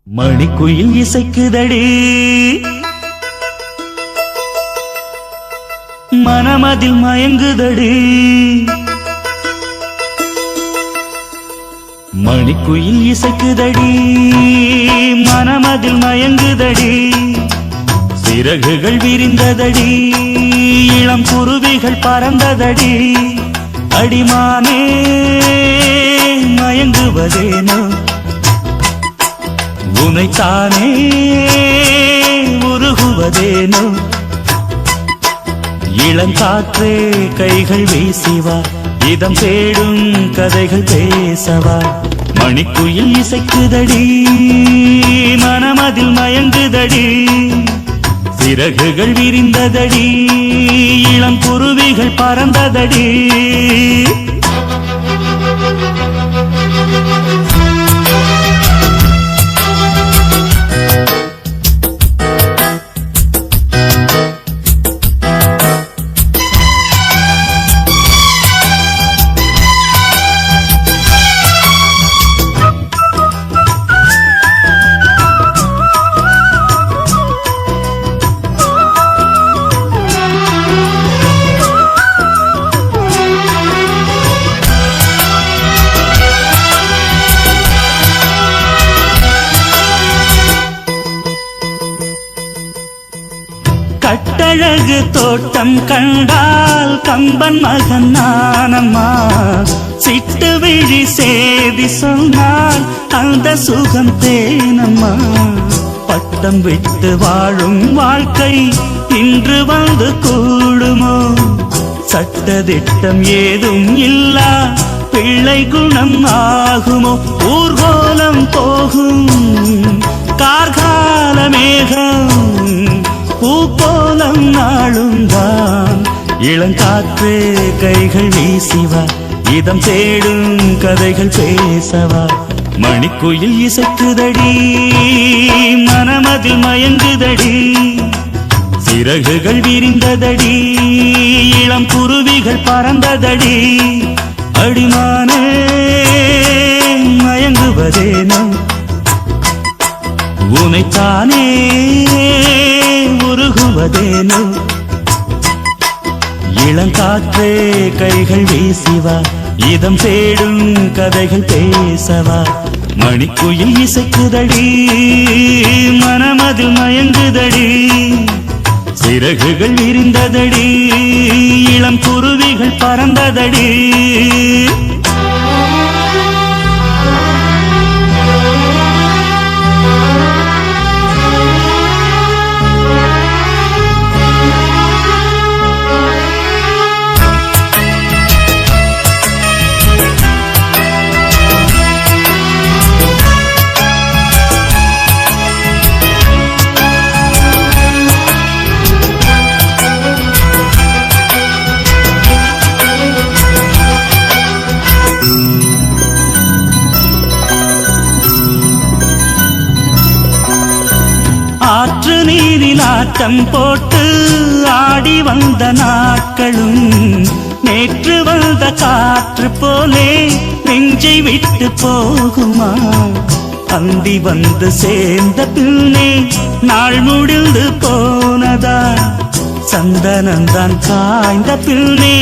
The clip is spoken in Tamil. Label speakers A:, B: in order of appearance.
A: மணிக்குயில் இசைக்குதடி மனமதில் மயங்குதடி மணிக்குயில் இசைக்குதடி மனமதில் மயங்குதடி சிறகுகள் விரிந்ததடி இளம் குருவிகள் பறந்ததடி அடிமானே மயங்குவதேனோ உனைத்தானே உருகுவதேனோ இளங்காற்றே கைகள் வீசிவா இதம் தேடும் கதைகள் பேசவா மணிக்குயில் இசைக்குதடி மனமதில் மயங்குதடி சிறகுகள் விரிந்ததடி இளம் குருவிகள் பறந்ததடி கட்டழகு தோட்டம் கண்டால் கம்பன் மகன் நானம்மா சிட்டு விழி சேதி சொன்னால் அந்த சுகம் தேனம்மா பட்டம் விட்டு வாழும் வாழ்க்கை இன்று வந்து கூடுமோ சட்டதிட்டம் ஏதும் இல்லா பிள்ளை குணம் ஆகுமோ ஊர்கோலம் போகும் கார்கால மேகம் பூக்கோலம் நாளுந்தான் இளங்காற்றே கைகள் வீசிவா இதம் தேடும் கதைகள் பேசவா மணிக்குயில் இசைக்குதடி மனமதில் மயங்குதடி சிறகுகள் விரிந்ததடி இளம் குருவிகள் பறந்ததடி அடிமானே மயங்குவதேனோ உனைத்தானே உருகுவதேனோ இளங்காற்றே கைகள் வீசிவா இதம் தேடும் கதைகள் பேசவா மணிக்குயில் இசைக்குதடி மனமதில் மயங்குதடி சிறகுகள் விரிந்ததடி இளம் குருவிகள் பறந்ததடி ஆற்று நீரில் ஆட்டம் போட்டு ஆடி வந்த நாட்களும் நேற்று வந்த காற்று போலே நெஞ்சை விட்டு போகுமா அந்தி வந்து சேர்ந்த பின்னே நாள் முடிந்து போனதா சந்தனந்தான் காய்ந்த பின்னே